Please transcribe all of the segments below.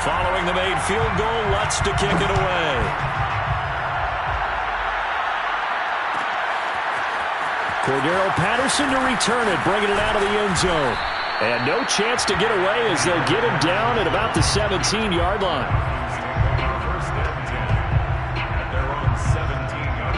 Following the made field goal, Lutz to kick it away. Cordero Patterson to return it, bringing it out of the end zone. And no chance to get away as they'll get him down at about the 17-yard line. First and 10 at their own 17-yard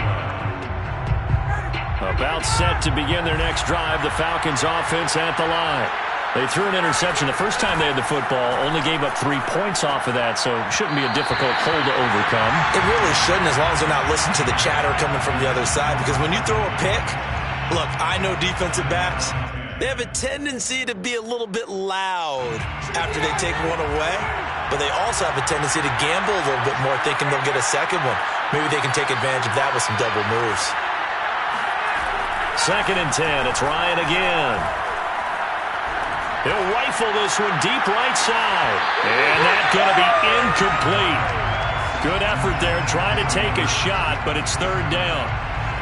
line. About set to begin their next drive, the Falcons offense at the line. They threw an interception the first time they had the football, only gave up 3 points off of that, so it shouldn't be a difficult hole to overcome. It really shouldn't, as long as they're not listening to the chatter coming from the other side, because when you throw a pick, look, I know defensive backs, they have a tendency to be a little bit loud after they take one away, but they also have a tendency to gamble a little bit more, thinking they'll get a second one. Maybe they can take advantage of that with some double moves. 2nd and 10. It's Ryan again. He'll rifle this one deep right side. And that's going to be incomplete. Good effort there, trying to take a shot, but it's 3rd down.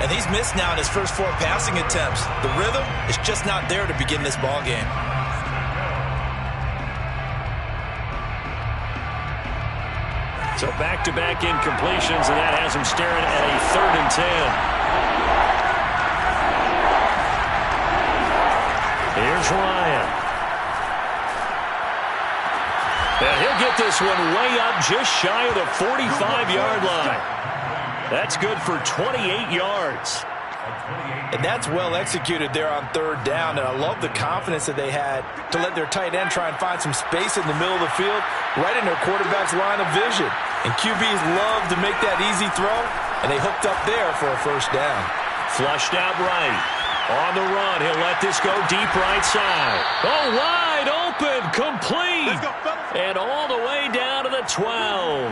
And he's missed now in his first 4 passing attempts. The rhythm is just not there to begin this ball game. So back-to-back incompletions, and that has him staring at a 3rd and 10. Here's Ryan. And he'll get this one way up just shy of the 45-yard line. That's good for 28 yards. And that's well executed there on 3rd down. And I love the confidence that they had to let their tight end try and find some space in the middle of the field, right in their quarterback's line of vision. And QBs love to make that easy throw, and they hooked up there for a 1st down. Flushed out right. On the run, he'll let this go deep right side. Oh, wide open, complete. And all the way down to the 12.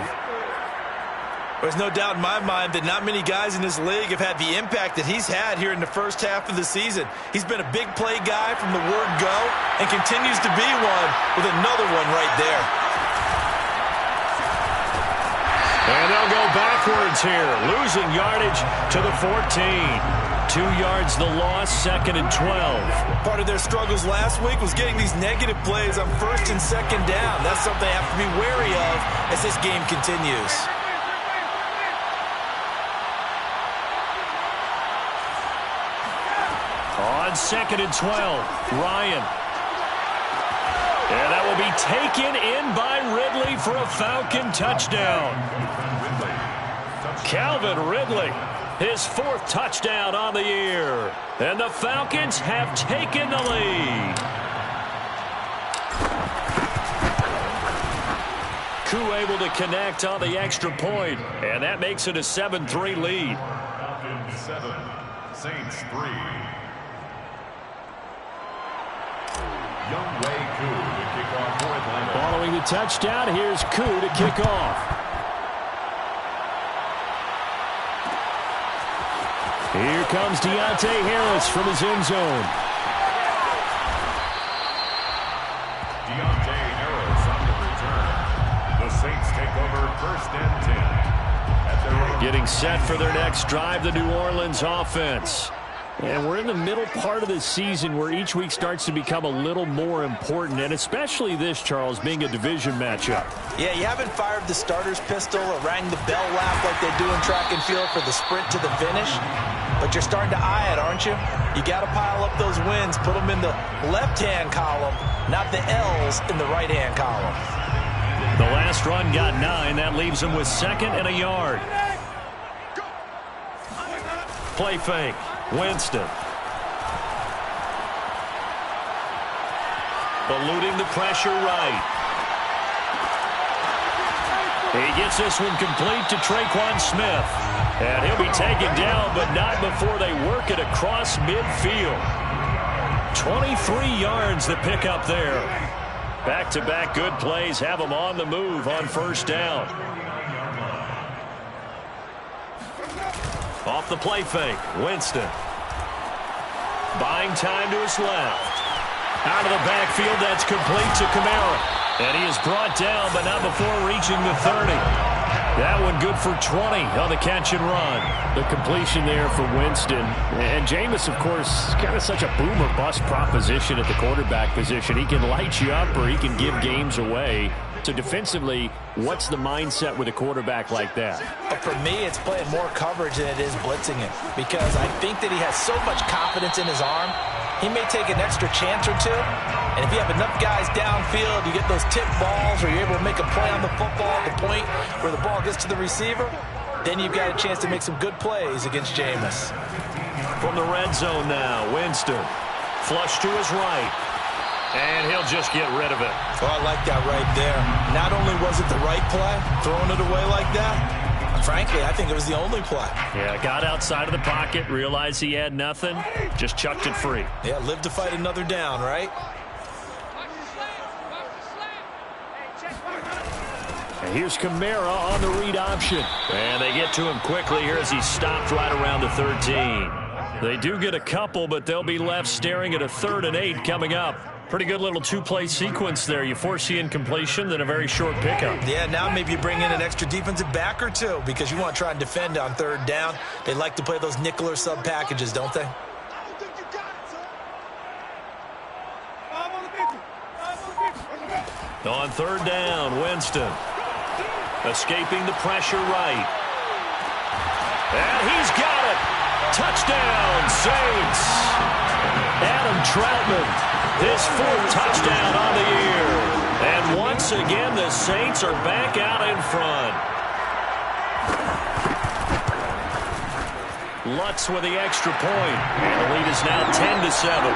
There's no doubt in my mind that not many guys in this league have had the impact that he's had here in the first half of the season. He's been a big play guy from the word go and continues to be one with another one right there. And they'll go backwards here, losing yardage to the 14. 2 yards the loss, 2nd and 12. Part of their struggles last week was getting these negative plays on 1st and 2nd down. That's something they have to be wary of as this game continues. On 2nd and 12, Ryan. And that will be taken in by Ridley for a Falcon touchdown. Calvin Ridley, his 4th touchdown on the year. And the Falcons have taken the lead. Koo able to connect on the extra point, and that makes it a 7-3 lead. Falcons 7, Saints 3. Following the touchdown, here's Koo to kick off. Here comes Deontay Harris from his end zone. Deontay Harris on the return. The Saints take over 1st and 10. At their own. Getting set for their next drive, the New Orleans offense. And we're in the middle part of the season where each week starts to become a little more important, and especially this, Charles, being a division matchup. Yeah, you haven't fired the starter's pistol or rang the bell lap like they do in track and field for the sprint to the finish, but you're starting to eye it, aren't you? You got to pile up those wins, put them in the left-hand column, not the L's in the right-hand column. The last run got 9. That leaves them with 2nd and a yard. Play fake. Winston. Eluding the pressure right. He gets this one complete to Traquan Smith. And he'll be taken down, but not before they work it across midfield. 23 yards to pick up there. Back-to-back good plays have them on the move on 1st down. Off the play fake, Winston. Buying time to his left. Out of the backfield, that's complete to Kamara. And he is brought down, but not before reaching the 30. That one good for 20 on the catch and run. The completion there for Winston. And Jameis, of course, kind of such a boom or bust proposition at the quarterback position. He can light you up or he can give games away. So defensively, what's the mindset with a quarterback like that? For me, it's playing more coverage than it is blitzing it, because I think that he has so much confidence in his arm. He may take an extra chance or two, and if you have enough guys downfield, you get those tip balls, or you're able to make a play on the football at the point where the ball gets to the receiver, then you've got a chance to make some good plays against Jameis. From the red zone now, Winston. Flush to his right. And he'll just get rid of it. Oh, I like that right there. Not only was it the right play, throwing it away like that, frankly, I think it was the only play. Yeah, got outside of the pocket, realized he had nothing, just chucked it free. Yeah, live to fight another down, right? And here's Kamara on the read option. And they get to him quickly here as he stopped right around the 13. They do get a couple, but they'll be left staring at a 3rd and 8 coming up. Pretty good little two-play sequence there. You force the incompletion, then a very short pickup. Yeah, now maybe you bring in an extra defensive back or two because you want to try and defend on 3rd down. They like to play those nickel or sub packages, don't they? On 3rd down, Winston. Escaping the pressure right. And he's got it. Touchdown, Saints. Adam Troutman, his 4th touchdown on the year. And once again, the Saints are back out in front. Lutz with the extra point. And the lead is now 10-7.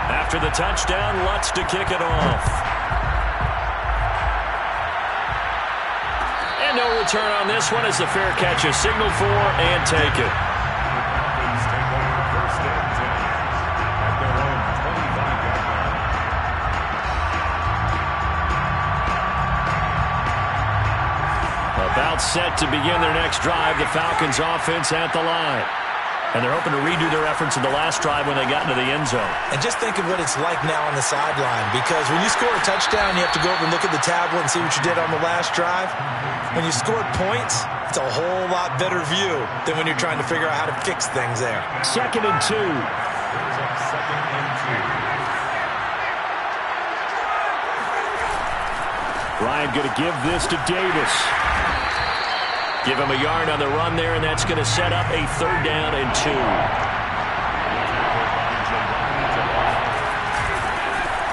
After the touchdown, Lutz to kick it off. And no return on this one as the fair catch is signaled for and taken. About set to begin their next drive, the Falcons offense at the line. And they're hoping to redo their efforts in the last drive when they got into the end zone. And just think of what it's like now on the sideline, because when you score a touchdown, you have to go over and look at the tablet and see what you did on the last drive. When you scored points, it's a whole lot better view than when you're trying to figure out how to fix things there. 2nd and 2. Ryan going to give this to Davis. Give him a yard on the run there, and that's going to set up a 3rd down and 2.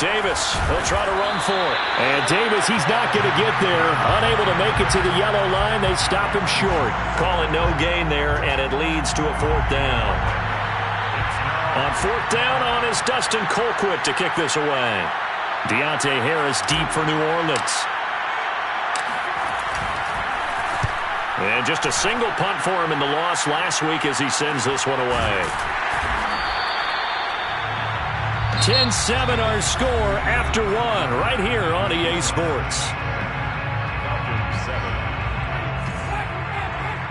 Davis, he'll try to run for it. And Davis, he's not going to get there. Unable to make it to the yellow line. They stop him short. Call it no gain there, and it leads to a 4th down. On 4th down on is Dustin Colquitt to kick this away. Deontay Harris deep for New Orleans. And just a single punt for him in the loss last week as he sends this one away. 10-7 our score after 1 right here on EA Sports.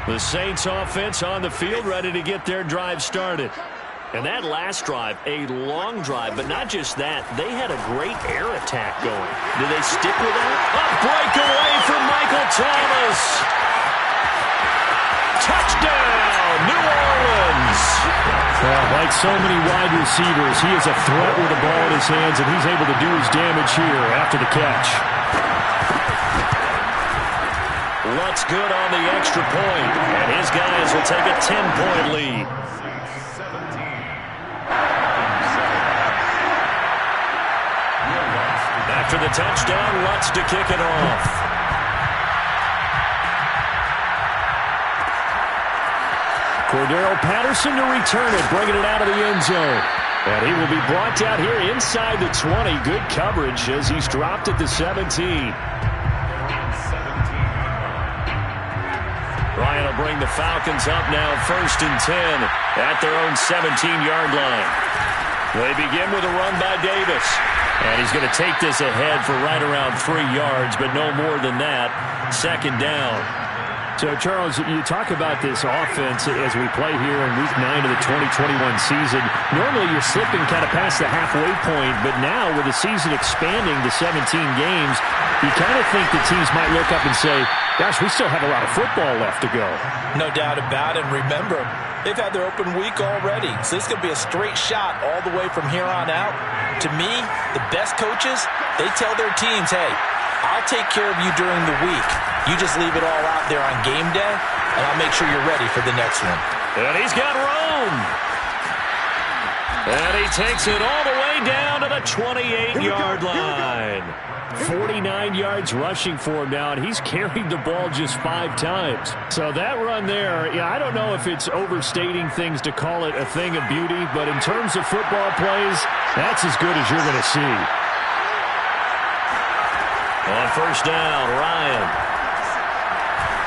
The Saints offense on the field ready to get their drive started. And that last drive, a long drive, but not just that. They had a great air attack going. Do they stick with that? A breakaway from Michael Thomas. Touchdown, New Orleans. Well, like so many wide receivers, he is a threat with the ball in his hands, and he's able to do his damage here after the catch. Lutz good on the extra point, and his guys will take a 10-point lead. After the touchdown, Lutz to kick it off. Cordero Patterson to return it, bringing it out of the end zone. And he will be brought down here inside the 20. Good coverage as he's dropped at the 17. Ryan will bring the Falcons up now 1st and 10 at their own 17-yard line. They begin with a run by Davis. And he's going to take this ahead for right around 3 yards, but no more than that. 2nd down. So, Charles, you talk about this offense as we play here in Week 9 of the 2021 season. Normally, you're slipping kind of past the halfway point, but now with the season expanding to 17 games, you kind of think the teams might look up and say, gosh, we still have a lot of football left to go. No doubt about it. Remember, They've had their open week already, so this is going to be a straight shot all the way from here on out. To me, the best coaches, they tell their teams, hey, I'll take care of you during the week. You just leave it all out there on game day, and I'll make sure you're ready for the next one. And he's got room. And he takes it all the way down to the 28-yard line. 49 yards rushing for him now, and he's carried the ball just 5 times. So that run there, yeah, I don't know if it's overstating things to call it a thing of beauty, but in terms of football plays, that's as good as you're going to see. On first down, Ryan.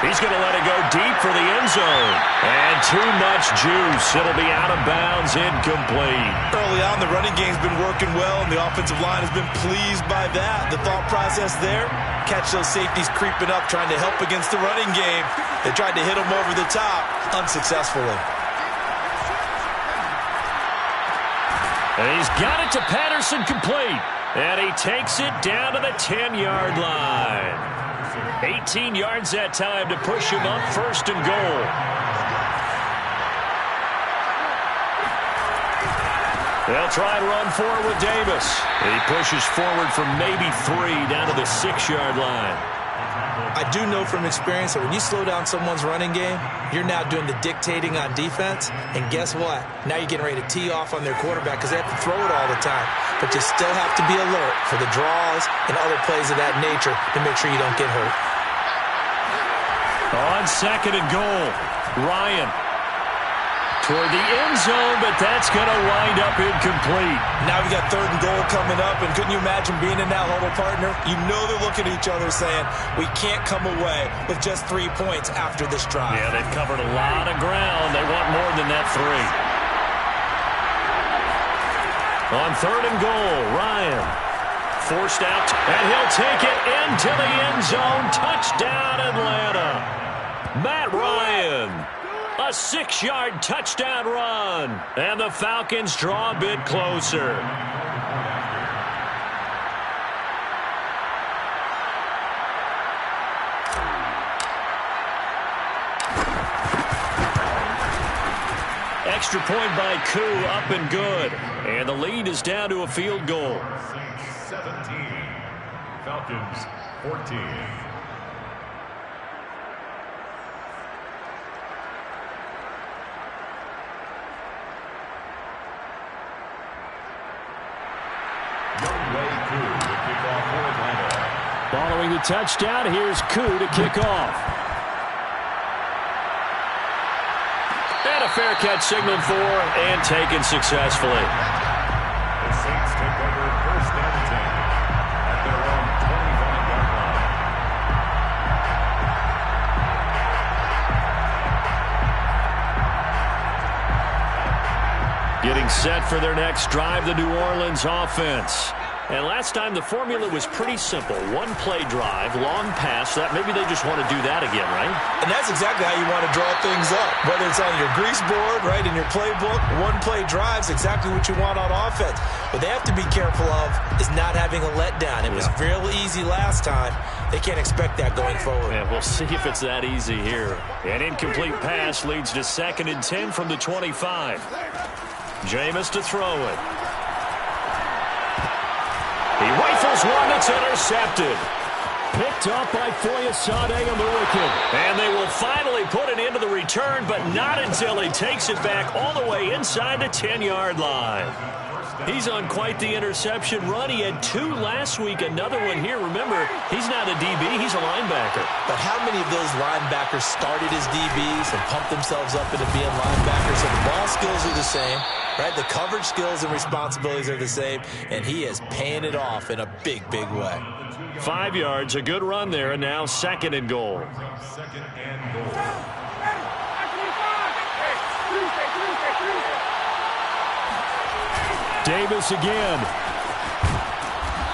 He's going to let it go deep for the end zone. And too much juice. It'll be out of bounds, incomplete. Early on, the running game's been working well, and the offensive line has been pleased by that. The thought process there, catch those safeties creeping up, trying to help against the running game. They tried to hit them over the top, unsuccessfully. And he's got it to Patterson, complete. And he takes it down to the 10-yard line. 18 yards that time to push him up, first and goal. They'll try and run forward with Davis. He pushes forward from maybe 3 down to the 6-yard line. I do know from experience that when you slow down someone's running game, you're now doing the dictating on defense. And guess what? Now you're getting ready to tee off on their quarterback because they have to throw it all the time. But you still have to be alert for the draws and other plays of that nature to make sure you don't get hurt. On second and goal, Ryan toward the end zone, but that's going to wind up incomplete. Now we got third and goal coming up, and couldn't you imagine being in that huddle, partner? You know they're looking at each other saying, we can't come away with just 3 points after this drive. Yeah, they've covered a lot of ground. They want more than that 3. On third and goal, Ryan forced out, and he'll take it into the end zone. Touchdown, Atlanta. Matt Ryan. A 6-yard touchdown run. And the Falcons draw a bit closer. Extra point by Koo, up and good. And the lead is down to a field goal. 17. Falcons 14. Following the touchdown, here's Koo to kick off. And a fair catch signaled for and taken successfully. The Saints take over first and 10 at their own 25-yard line. Getting set for their next drive, the New Orleans offense. And last time, the formula was pretty simple. One-play drive, long pass. That maybe they just want to do that again, right? And that's exactly how you want to draw things up. Whether it's on your grease board, right, in your playbook, one-play drive's exactly what you want on offense. What they have to be careful of is not having a letdown. It was real easy last time. They can't expect that going forward. Yeah, we'll see if it's that easy here. An incomplete pass leads to 2nd and 10 from the 25. Jameis to throw it. He rifles one that's intercepted. Picked up by Foyesade Aluakin. And they will finally put an end to the return, but not until he takes it back all the way inside the 10-yard line. He's on quite the interception run. He had 2 last week, another one here. Remember, he's not a DB, he's a linebacker. But how many of those linebackers started as DBs and pumped themselves up into being linebackers? So the ball skills are the same, right? The coverage skills and responsibilities are the same, and he is paying it off in a big, big way. 5 yards, a good run there, and now 2nd and goal. 2nd and goal. Davis again.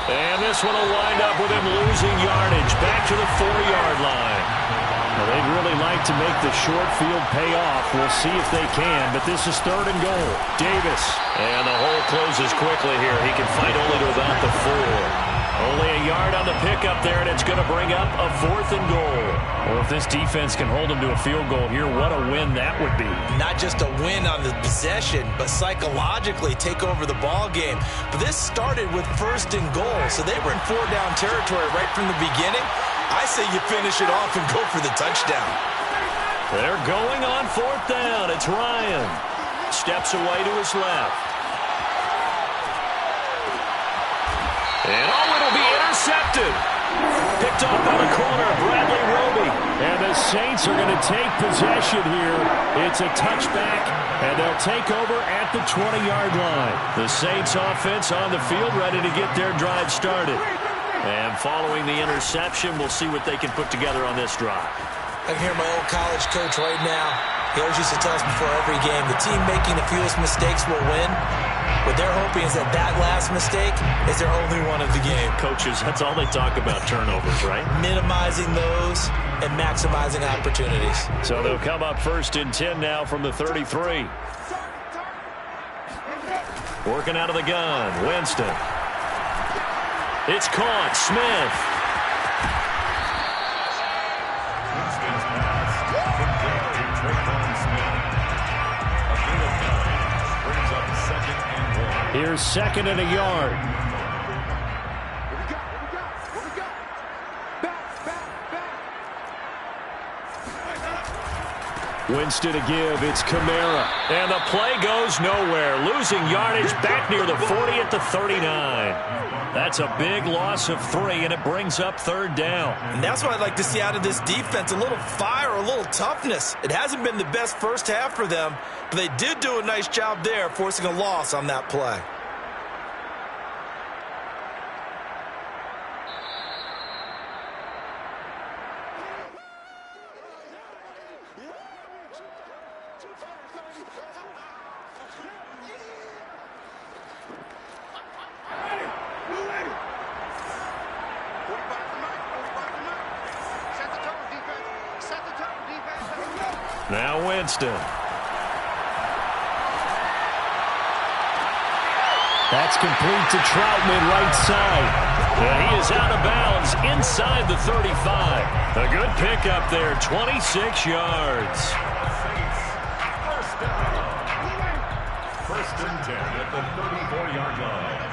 And this one will wind up with him losing yardage back to the 4-yard line. Well, they'd really like to make the short field pay off. We'll see if they can, but this is 3rd and goal. Davis. And the hole closes quickly here. He can fight only to about the 4. Only a yard on the pickup there, and it's going to bring up a 4th and goal. Well, if this defense can hold them to a field goal here, what a win that would be. Not just a win on the possession, but psychologically take over the ball game. But this started with 1st and goal, so they were in 4-down territory right from the beginning. I say you finish it off and go for the touchdown. They're going on 4th down. It's Ryan. Steps away to his left. And it'll be intercepted. Picked off by the corner, Bradley Roby. And the Saints are going to take possession here. It's a touchback, and they'll take over at the 20-yard line. The Saints offense on the field, ready to get their drive started. And following the interception, we'll see what they can put together on this drive. I can hear my old college coach right now. He always used to tell us before every game, the team making the fewest mistakes will win. What they're hoping is that last mistake is their only one of the game. Coaches, that's all they talk about, turnovers, right? Minimizing those and maximizing opportunities. So they'll come up 1st and 10 now from the 33. Working out of the gun, Winston. It's caught, Smith. Winston's pass complete to TSL Smith. A gain of 9 brings up 2nd and 1. Here's 2nd and a yard. Winston to give. It's Kamara. And the play goes nowhere. Losing yardage back near the 40 at the 39. That's a big loss of 3, and it brings up 3rd down. And that's what I'd like to see out of this defense, a little fire, a little toughness. It hasn't been the best first half for them, but they did do a nice job there, forcing a loss on that play. Now Winston. That's complete to Troutman, right side. And he is out of bounds inside the 35. A good pickup there, 26 yards. First down. 1st and 10 at the 34-yard line.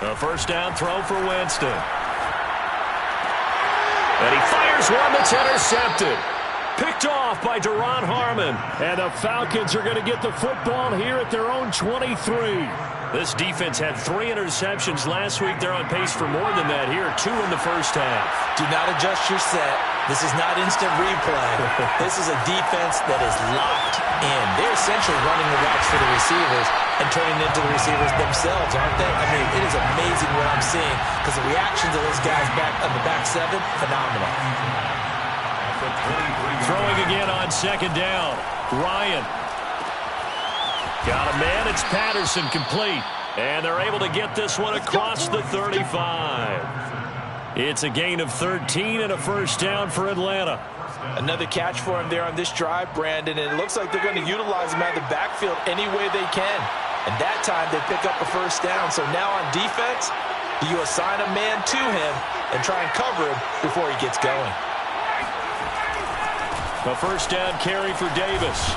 A first down throw for Winston. And he fires one that's intercepted. Picked off by Duron Harmon. And the Falcons are going to get the football here at their own 23. This defense had 3 interceptions last week. They're on pace for more than that here. 2 in the first half. Do not adjust your set. This is not instant replay. This is a defense that is locked in. They're essentially running the routes for the receivers and turning into the receivers themselves, aren't they? I mean, it is amazing what I'm seeing because the reactions of those guys back on the back 7, phenomenal. Throwing again on 2nd down. Ryan. Got a man. It's Patterson, complete. And they're able to get this one across the 35. It's a gain of 13 and a first down for Atlanta. Another catch for him there on this drive, Brandon, and it looks like they're going to utilize him out of the backfield any way they can. And that time they pick up a first down. So now on defense, you assign a man to him and try and cover him before he gets going. A first down carry for Davis.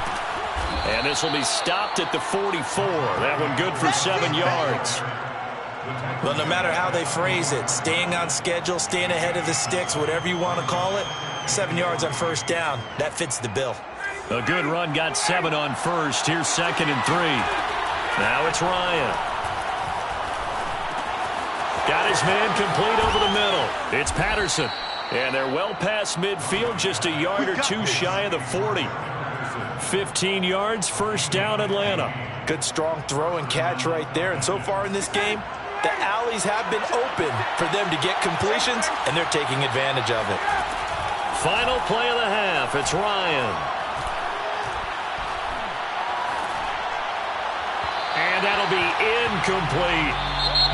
And this will be stopped at the 44. That one good for 7 yards. Well, no matter how they phrase it, staying on schedule, staying ahead of the sticks, whatever you want to call it, 7 yards on first down, that fits the bill. A good run, got 7 on first. Here's 2nd and 3. Now it's Ryan. Got his man complete over the middle. It's Patterson. And they're well past midfield, just a yard or 2 shy of the 40. 15 yards, first down Atlanta. Good strong throw and catch right there. And so far in this game, the alleys have been open for them to get completions, and they're taking advantage of it. Final play of the half. It's Ryan. And that'll be incomplete.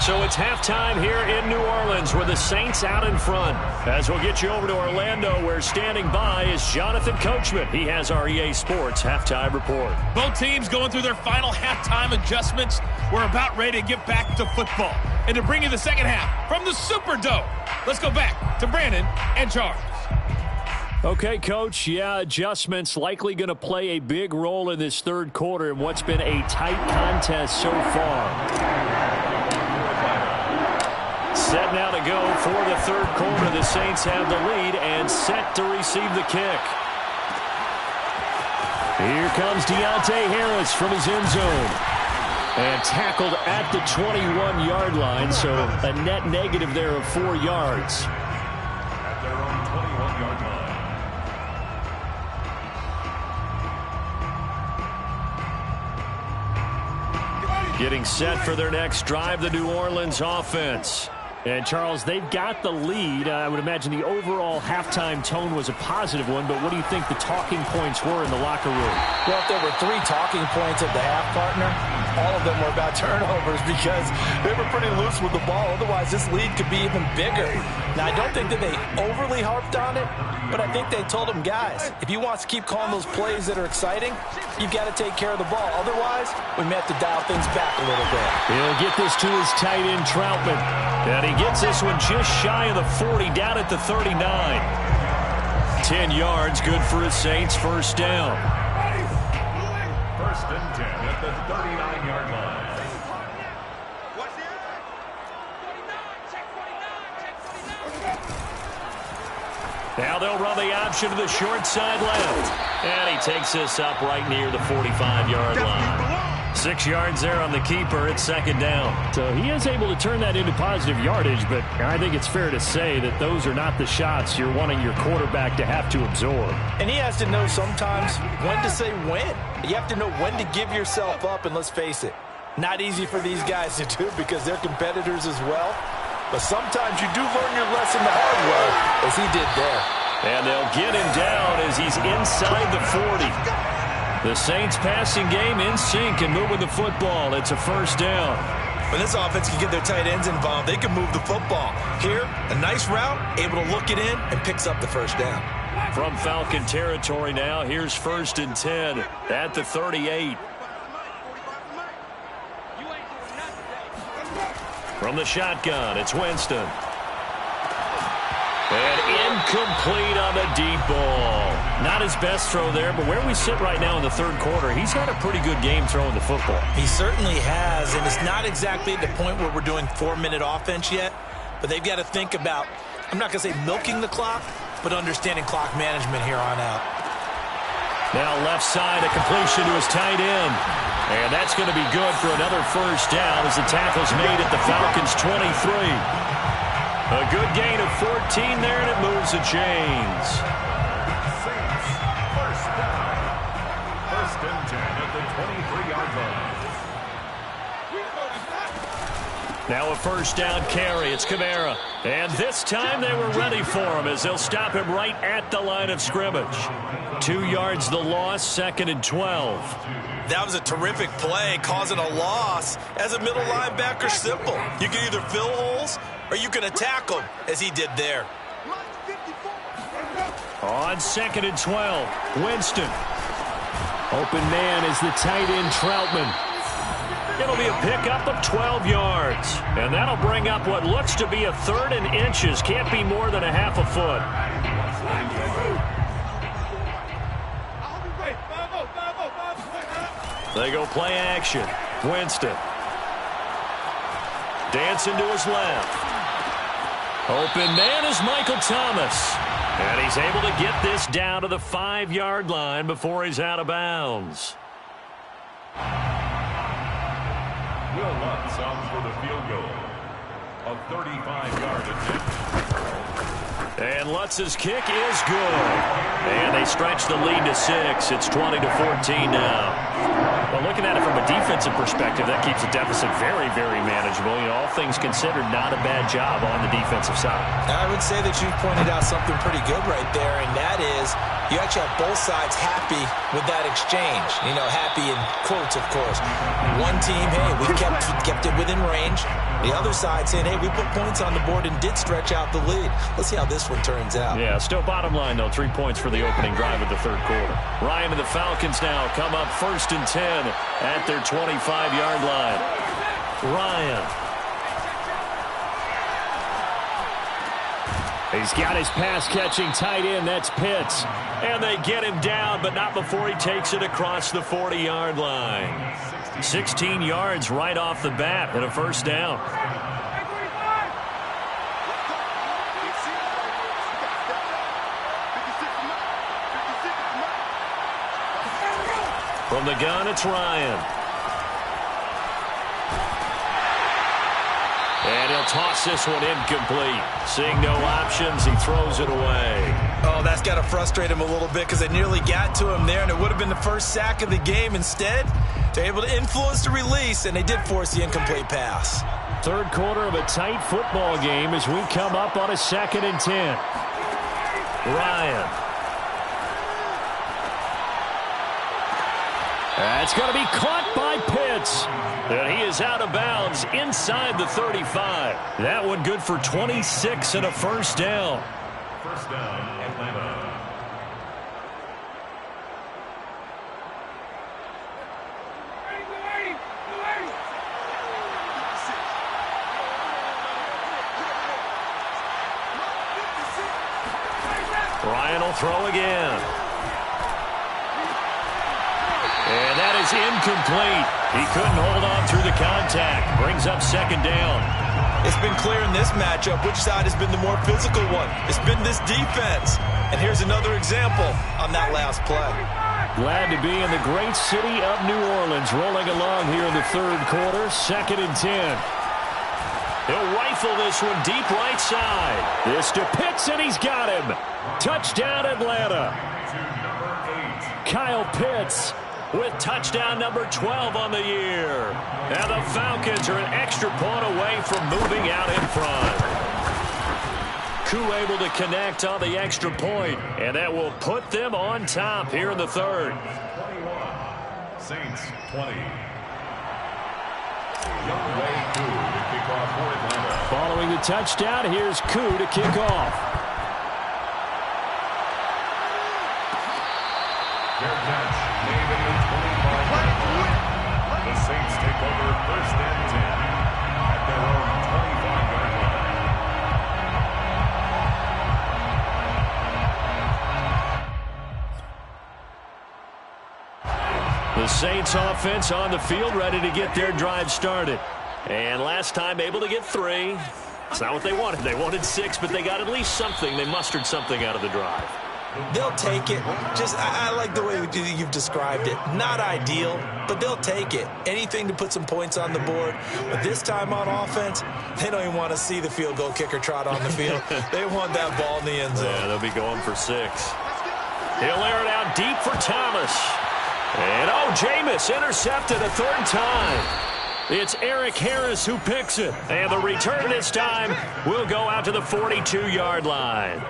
So it's halftime here in New Orleans with the Saints out in front. As we'll get you over to Orlando, where standing by is Jonathan Coachman. He has our EA Sports halftime report. Both teams going through their final halftime adjustments. We're about ready to get back to football. And to bring you the second half from the Superdome, let's go back to Brandon and Charles. Okay, Coach, adjustments likely going to play a big role in this third quarter in what's been a tight contest so far. Set now to go for the third quarter. The Saints have the lead and set to receive the kick. Here comes Deontay Harris from his end zone. And tackled at the 21-yard line, so a net negative there of 4 yards. At their own 21-yard line. Getting set for their next drive, the New Orleans offense. And, Charles, they've got the lead. I would imagine the overall halftime tone was a positive one, but what do you think the talking points were in the locker room? Well, if there were 3 talking points at the half, partner, all of them were about turnovers because they were pretty loose with the ball. Otherwise, this lead could be even bigger. Now, I don't think that they overly harped on it, but I think they told them, guys, if you want to keep calling those plays that are exciting, you've got to take care of the ball. Otherwise, we may have to dial things back a little bit. He'll get this to his tight end, Troutman. And he gets this one just shy of the 40, down at the 39. 10 yards, good for his Saints, first down. First and 10 at the 39-yard line. Now they'll run the option to the short side left. And he takes this up right near the 45-yard line. 6 yards there on the keeper. It's second down. So he is able to turn that into positive yardage, but I think it's fair to say that those are not the shots you're wanting your quarterback to have to absorb. And he has to know sometimes when to say when. You have to know when to give yourself up, and let's face it, not easy for these guys to do because they're competitors as well. But sometimes you do learn your lesson the hard way, as he did there. And they'll get him down as he's inside the 40. The Saints passing game in sync and moving the football. It's a first down. When this offense can get their tight ends involved, they can move the football. Here, a nice route, able to look it in, and picks up the first down. From Falcon territory now, here's first and 10 at the 38. From the shotgun, it's Winston. And incomplete on the deep ball. Not his best throw there, but where we sit right now in the third quarter, he's had a pretty good game throwing the football. He certainly has, and it's not exactly at the point where we're doing 4-minute offense yet, but they've got to think about, I'm not going to say milking the clock, but understanding clock management here on out. Now left side, a completion to his tight end. And that's going to be good for another first down as the tackle's made at the Falcons' 23. A good gain of 14 there, and it moves the chains. Saints, first down. First and 10 at the 23-yard line. Now a first down carry. It's Kamara. And this time they were ready for him as they'll stop him right at the line of scrimmage. 2 yards the loss, second and 12. That was a terrific play, causing a loss. As a middle linebacker, simple. You can either fill holes or you can attack them, as he did there. On second and 12, Winston. Open man is the tight end, Troutman. It'll be a pickup of 12 yards. And that'll bring up what looks to be a third and inches. Can't be more than a half a foot. They go play action. Winston. Dancing to his left. Open man is Michael Thomas. And he's able to get this down to the 5-yard line before he's out of bounds. Will Lutz on for the field goal. A 35-yard attempt. And Lutz's kick is good. And they stretch the lead to 6. It's 20-14 now. Well, looking at it from a defensive perspective, that keeps the deficit very, very manageable. You know, all things considered, not a bad job on the defensive side. I would say that you pointed out something pretty good right there, and that is you actually have both sides happy with that exchange. You know, happy in quotes, of course. One team, hey, we kept it within range. The other side saying, hey, we put points on the board and did stretch out the lead. Let's see how this one turns out. Yeah, still bottom line, though, 3 points for the opening drive of the third quarter. Ryan and the Falcons now come up 1st and 10 at their 25-yard line. Ryan. He's got his pass-catching tight end. That's Pitts. And they get him down, but not before he takes it across the 40-yard line. 16 yards right off the bat and a first down. From the gun, it's Ryan. And he'll toss this one incomplete. Seeing no options, he throws it away. Oh, that's got to frustrate him a little bit because they nearly got to him there, and it would have been the first sack of the game. Instead, they're able to influence the release, and they did force the incomplete pass. Third quarter of a tight football game as we come up on a 2nd and 10. Ryan. That's going to be caught by Pitts. And he is out of bounds inside the 35. That one good for 26 and a first down. First down, Atlanta. Ryan will throw again. And that is incomplete. He couldn't hold on through the contact. Brings up 2nd down. It's been clear in this matchup which side has been the more physical one. It's been this defense. And here's another example on that last play. Glad to be in the great city of New Orleans, rolling along here in the third quarter. 2nd and 10. He'll rifle this one deep right side. This to Pitts, and he's got him. Touchdown, Atlanta. Kyle Pitts with touchdown number 12 on the year. And the Falcons are an extra point away from moving out in front. Koo able to connect on the extra point, and that will put them on top here in the third. 21, Saints 20. Youngway Koo to kick off for Atlanta. Following the touchdown, here's Koo to kick off. Their catch made at the 25-yard line. The Saints take over 1st and 10 at their own 25-yard line. The Saints offense on the field, ready to get their drive started. And last time able to get 3. It's not what they wanted. They wanted 6, but they got at least something. They mustered something out of the drive. They'll take it. I like the way you've described it. Not ideal, but they'll take it. Anything to put some points on the board. But this time on offense, they don't even want to see the field goal kicker trot on the field. They want that ball in the end zone. Yeah, they'll be going for 6. He'll air it out deep for Thomas. And, Jameis intercepted a 3rd time. It's Eric Harris who picks it. And the return this time will go out to the 42-yard line.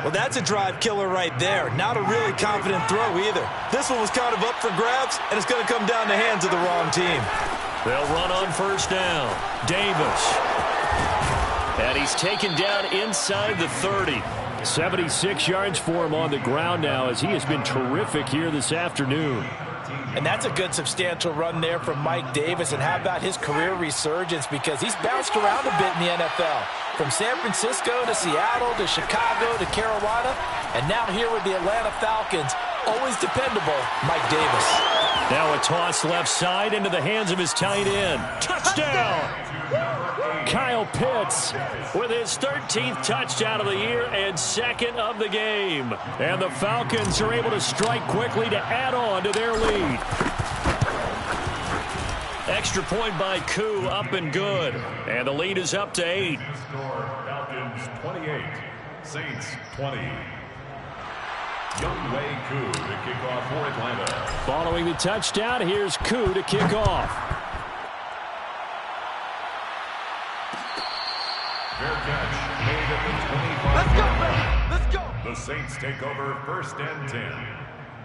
Well, that's a drive killer right there. Not a really confident throw either. This one was kind of up for grabs, and it's going to come down the hands of the wrong team. They'll run on 1st down. Davis. And he's taken down inside the 30. 76 yards for him on the ground now as he has been terrific here this afternoon. And that's a good substantial run there from Mike Davis. And how about his career resurgence? Because he's bounced around a bit in the NFL. From San Francisco to Seattle to Chicago to Carolina. And now here with the Atlanta Falcons. Always dependable, Mike Davis. Now a toss left side into the hands of his tight end. Touchdown! Kyle Pitts with his 13th touchdown of the year and 2nd of the game. And the Falcons are able to strike quickly to add on to their lead. Extra point by Koo, up and good. And the lead is up to 8. Score, Falcons 28, Saints 20. Youngwei Koo to kick off for Atlanta. Following the touchdown, here's Koo to kick off. Fair catch made at the 25-yard line. Let's go. The Saints take over 1st and 10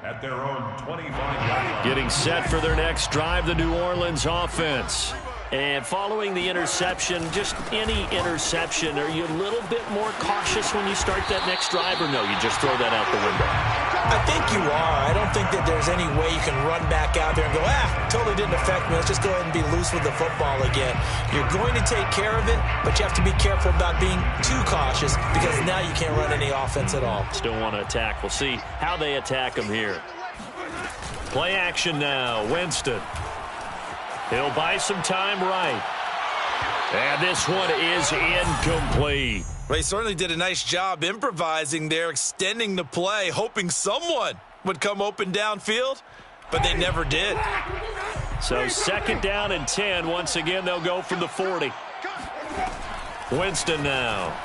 at their own 25-yard line. Getting set for their next drive, the New Orleans offense. And following the interception, just any interception, are you a little bit more cautious when you start that next drive, or no, you just throw that out the window? I think you are. I don't think that there's any way you can run back out there and go, totally didn't affect me. Let's just go ahead and be loose with the football again. You're going to take care of it, but you have to be careful about being too cautious because now you can't run any offense at all. Still want to attack. We'll see how they attack them here. Play action now. Winston. He'll buy some time right. And this one is incomplete. Well, he certainly did a nice job improvising there, extending the play, hoping someone would come open downfield, but they never did. So 2nd down and 10. Once again, they'll go from the 40. Winston now.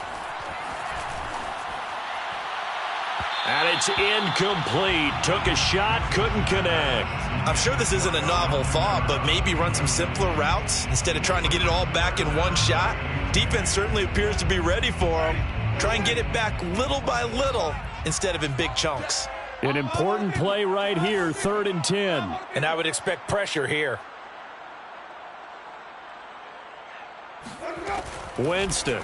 And it's incomplete. Took a shot, couldn't connect. I'm sure this isn't a novel thought, but maybe run some simpler routes instead of trying to get it all back in one shot. Defense certainly appears to be ready for him. Try and get it back little by little instead of in big chunks. An important play right here, 3rd and 10. And I would expect pressure here. Winston.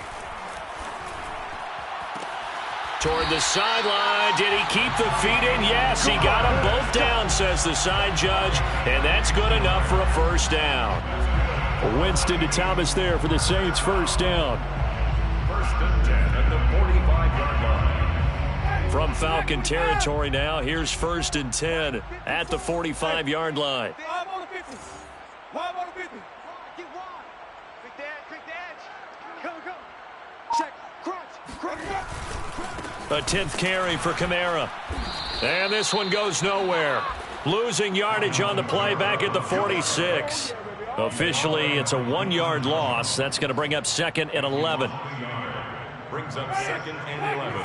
Toward the sideline. Did he keep the feet in? Yes, he got them both down, says the side judge. And that's good enough for a 1st down. Winston to Thomas there for the Saints' 1st down. 1st and 10 at the 45-yard line. From Falcon territory now, here's 1st and 10 at the 45-yard line. A 10th carry for Kamara. And this one goes nowhere. Losing yardage on the play back at the 46. Officially, it's a 1-yard loss. That's going to bring up 2nd and 11. Brings up 2nd and 11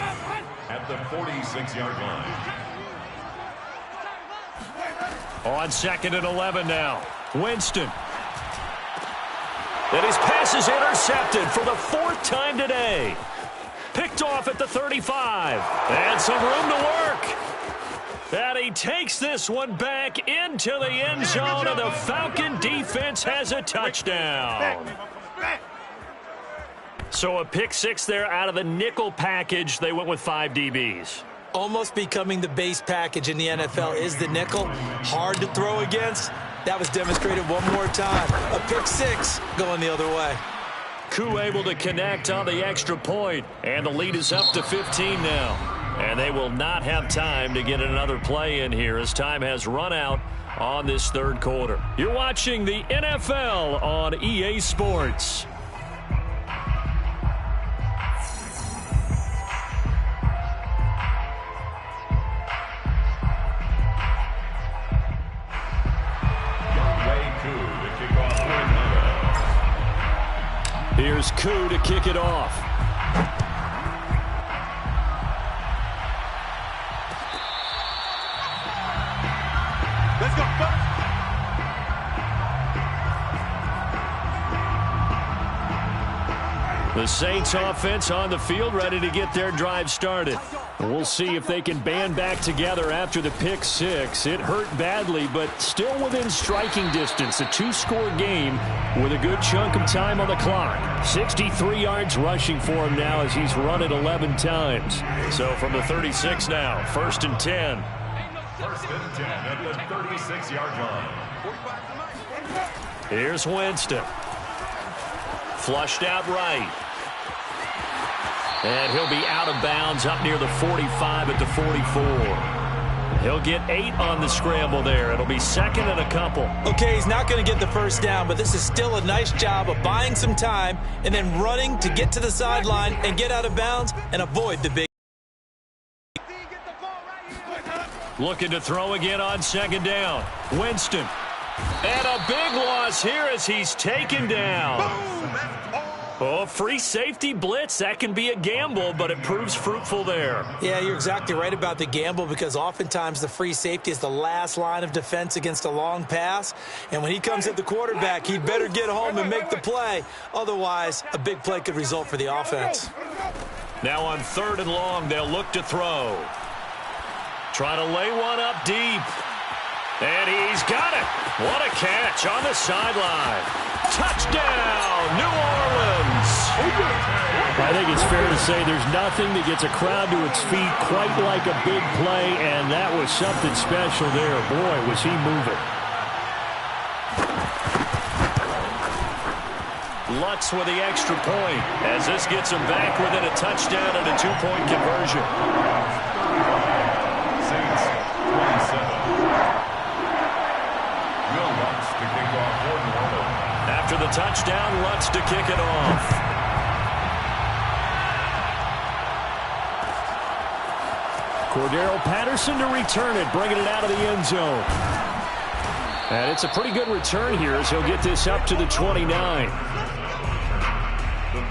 at the 46-yard line. On 2nd and 11 now. Winston. And his pass is intercepted for the 4th time today. Picked off at the 35. And some room to work. And he takes this one back into the end zone, and the Falcon defense has a touchdown. So a pick 6 there out of the nickel package. They went with 5 DBs. Almost becoming the base package in the NFL is the nickel. Hard to throw against. That was demonstrated one more time. A pick 6 going the other way. Koo able to connect on the extra point, and the lead is up to 15 now. And they will not have time to get another play in here as time has run out on this 3rd quarter. You're watching the NFL on EA Sports. Here's Koo to kick it off. Let's go. The Saints offense on the field, ready to get their drive started. We'll see if they can band back together after the pick 6. It hurt badly, but still within striking distance. A 2-score game with a good chunk of time on the clock. 63 yards rushing for him now as he's run it 11 times. So from the 36 now, 1st and 10. 1st and 10 at the 36-yard line. Here's Winston. Flushed out right. And he'll be out of bounds up near the 45 at the 44. He'll get 8 on the scramble there. It'll be 2nd and a couple. Okay, he's not going to get the 1st down, but this is still a nice job of buying some time and then running to get to the sideline and get out of bounds and avoid the big. Looking to throw again on 2nd down. Winston. And a big loss here as he's taken down. Oh, free safety blitz, that can be a gamble, but it proves fruitful there. Yeah, you're exactly right about the gamble because oftentimes the free safety is the last line of defense against a long pass. And when he comes at the quarterback, he'd better get home and make the play. Otherwise, a big play could result for the offense. Now on 3rd and long, they'll look to throw. Try to lay one up deep. And he's got it. What a catch on the sideline. Touchdown, New Orleans. I think it's fair to say there's nothing that gets a crowd to its feet quite like a big play, and that was something special there. Boy, was he moving. Lutz with the extra point as this gets him back within a touchdown and a 2-point conversion. Saints 27. Will Lutz to kick off for New Orleans. After the touchdown, Lutz to kick it off. Cordero Patterson to return it, bringing it out of the end zone. And it's a pretty good return here as he'll get this up to the 29. The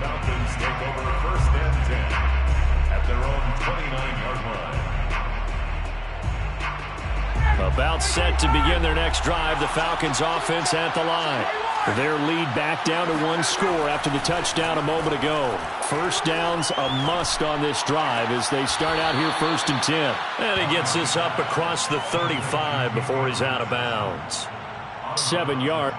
Falcons take over 1st and 10 at their own 29-yard line. About set to begin their next drive, the Falcons offense at the line. Their lead back down to 1 score after the touchdown a moment ago. First down's a must on this drive as they start out here 1st and 10. And he gets this up across the 35 before he's out of bounds. 7 yards.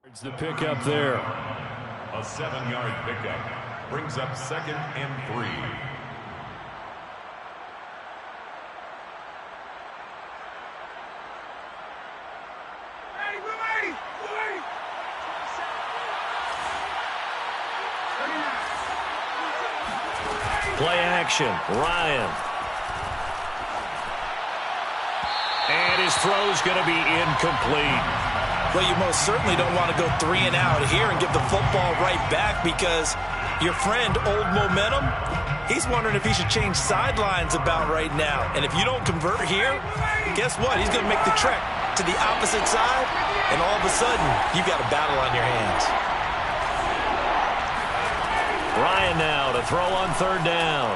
It's the pickup there. A 7-yard pickup brings up 2nd and 3. Play action, Ryan. And his throw's going to be incomplete. Well, you most certainly don't want to go 3 and out here and give the football right back because your friend, Old Momentum, he's wondering if he should change sidelines about right now. And if you don't convert here, guess what? He's going to make the trek to the opposite side, and all of a sudden, you've got a battle on your hands. Ryan now to throw on 3rd down.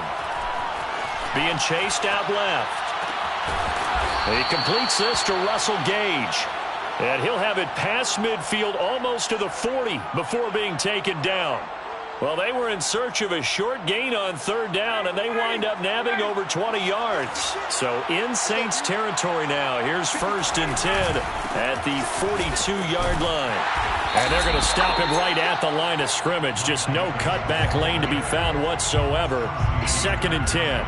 Being chased out left. He completes this to Russell Gage. And he'll have it past midfield almost to the 40 before being taken down. Well, they were in search of a short gain on 3rd down, and they wind up nabbing over 20 yards. So in Saints territory now. Here's 1st and 10 at the 42-yard line. And they're going to stop him right at the line of scrimmage. Just no cutback lane to be found whatsoever. 2nd and 10.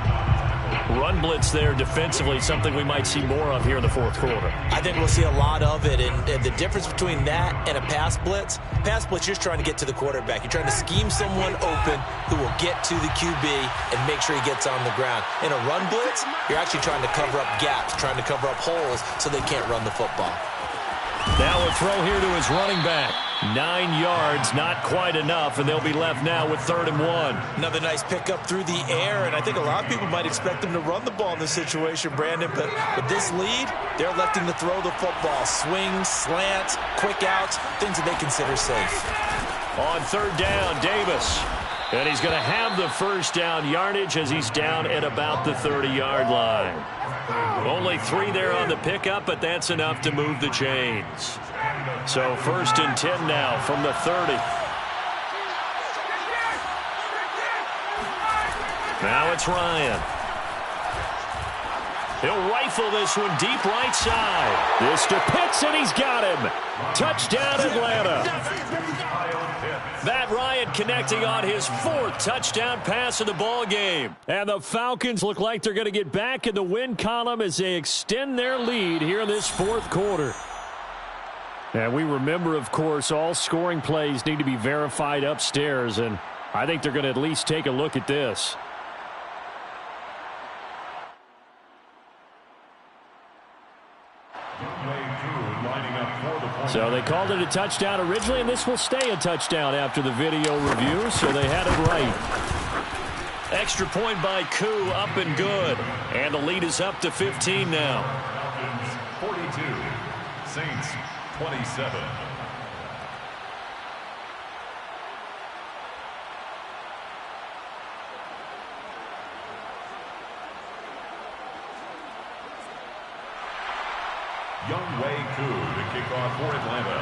Run blitz there defensively, something we might see more of here in the 4th quarter. I think we'll see a lot of it, and the difference between that and a pass blitz, you're just trying to get to the quarterback. You're trying to scheme someone open who will get to the QB and make sure he gets on the ground. In a run blitz, you're actually trying to cover up gaps, trying to cover up holes so they can't run the football. Now a throw here to his running back. 9 yards, not quite enough, and they'll be left now with 3rd and 1. Another nice pickup through the air, and I think a lot of people might expect them to run the ball in this situation, Brandon, but with this lead, they're electing to throw the football. Swings, slants, quick outs, things that they consider safe. On 3rd down, Davis. And he's going to have the first down yardage as he's down at about the 30-yard line. Only 3 there on the pickup, but that's enough to move the chains. So 1st and 10 now from the 30. Now it's Ryan. He'll rifle this one deep right side. This to Pitts, and he's got him. Touchdown, Atlanta. Matt Ryan connecting on his 4th touchdown pass of the ball game. And the Falcons look like they're going to get back in the win column as they extend their lead here in this 4th quarter. And we remember, of course, all scoring plays need to be verified upstairs, and I think they're going to at least take a look at this. So they called it a touchdown originally, and this will stay a touchdown after the video review, so they had it right. Extra point by Koo, up and good. And the lead is up to 15 now. 42, Saints 27. Younghoe Koo to kick off for Atlanta.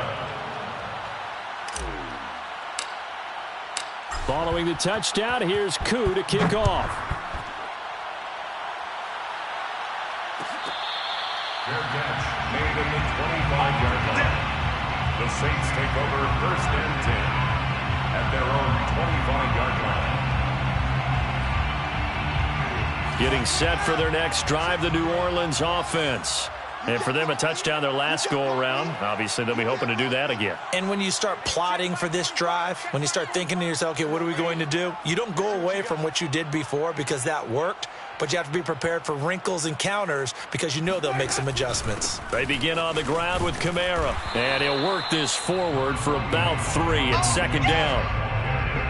Following the touchdown, here's Koo to kick off. Fair catch made in the 25-yard line. The Saints take over 1st and 10 at their own 25-yard line. Getting set for their next drive, the New Orleans offense. And for them, a touchdown their last go-around. Obviously, they'll be hoping to do that again. And when you start plotting for this drive, when you start thinking to yourself, okay, what are we going to do? You don't go away from what you did before because that worked, but you have to be prepared for wrinkles and counters because you know they'll make some adjustments. They begin on the ground with Kamara. And he'll work this forward for about 3 at 2nd down.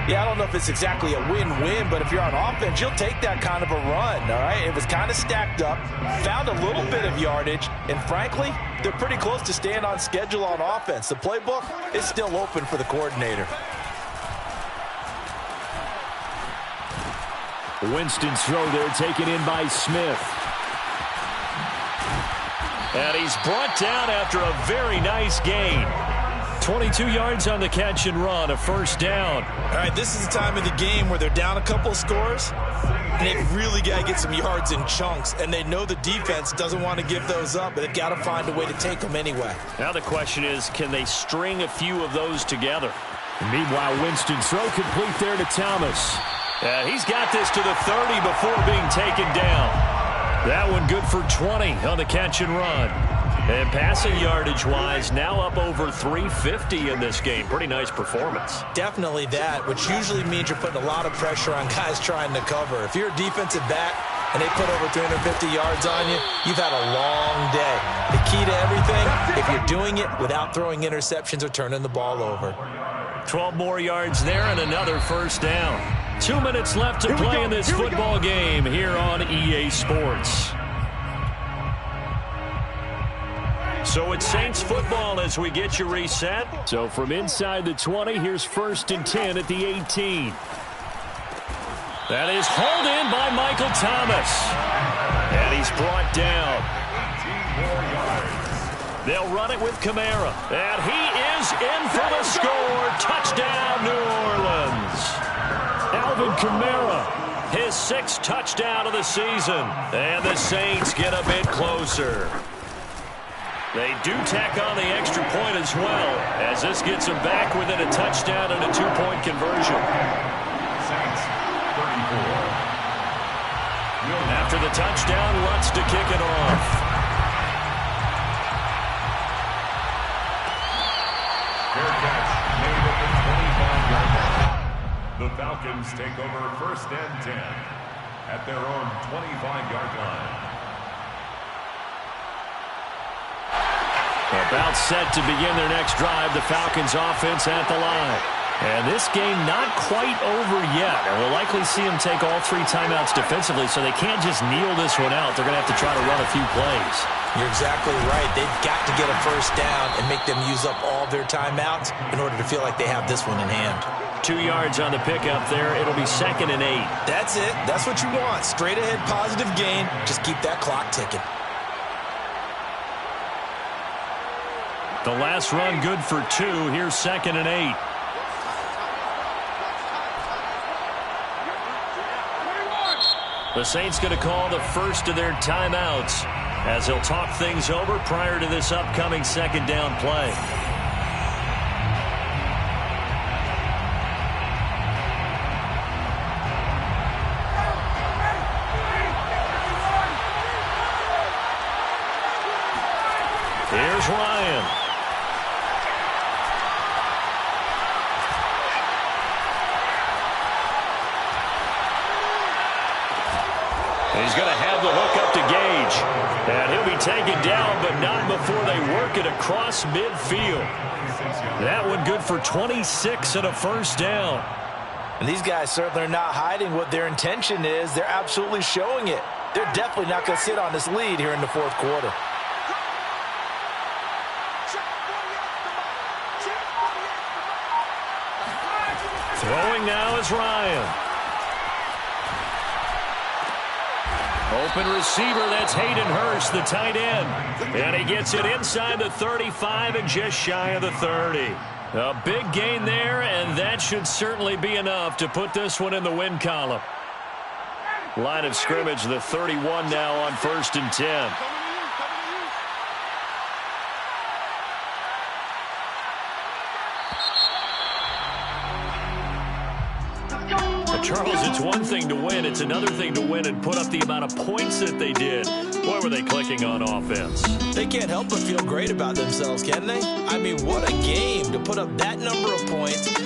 Yeah, I don't know if it's exactly a win-win, but if you're on offense, you'll take that kind of a run, all right? It was kind of stacked up, found a little bit of yardage, and frankly, they're pretty close to staying on schedule on offense. The playbook is still open for the coordinator. Winston's throw there taken in by Smith. And he's brought down after a very nice gain. 22 yards on the catch and run, a 1st down. All right, this is the time of the game where they're down a couple of scores, and they've really got to get some yards in chunks, and they know the defense doesn't want to give those up, but they've got to find a way to take them anyway. Now the question is, can they string a few of those together? And meanwhile, Winston's throw complete there to Thomas. He's got this to the 30 before being taken down. That one good for 20 on the catch and run. And passing yardage-wise, now up over 350 in this game. Pretty nice performance. Definitely that, which usually means you're putting a lot of pressure on guys trying to cover. If you're a defensive back and they put over 350 yards on you, you've had a long day. The key to everything, if you're doing it without throwing interceptions or turning the ball over. 12 more yards there and another 1st down. 2 minutes left to play in this football game here on EA Sports. So it's Saints football as we get you reset. So from inside the 20, here's 1st and 10 at the 18. That is hauled in by Michael Thomas. And he's brought down. 18 more yards. They'll run it with Kamara. And he is in for the score. Touchdown, New Orleans. Alvin Kamara, his 6th touchdown of the season. And the Saints get a bit closer. They do tack on the extra point as well, as this gets them back within a touchdown and a 2-point conversion. Saints 34. After the touchdown, Lutz to kick it off. Fair catch made at the 25-yard line. The Falcons take over 1st and 10 at their own 25-yard line. About set to begin their next drive, the Falcons offense at the line. And this game not quite over yet. And we'll likely see them take all 3 timeouts defensively, so they can't just kneel this one out. They're going to have to try to run a few plays. You're exactly right. They've got to get a first down and make them use up all their timeouts in order to feel like they have this one in hand. 2 yards on the pickup there. It'll be 2nd and 8. That's it. That's what you want. Straight ahead positive gain. Just keep that clock ticking. The last run good for 2. Here's 2nd and 8. The Saints going to call the first of their timeouts as they'll talk things over prior to this upcoming 2nd down play. Here's Ryan. He's going to have the hook up to Gage. And he'll be taken down, but not before they work it across midfield. That one good for 26 and a first down. And these guys certainly are not hiding what their intention is. They're absolutely showing it. They're definitely not going to sit on this lead here in the 4th quarter. Throwing now is Ryan. Open receiver, that's Hayden Hurst, the tight end. And he gets it inside the 35 and just shy of the 30. A big gain there, and that should certainly be enough to put this one in the win column. Line of scrimmage, the 31 now on 1st and 10. Charles, it's one thing to win. It's another thing to win and put up the amount of points that they did. Boy, were they clicking on offense. They can't help but feel great about themselves, can they? I mean, what a game to put up that number of points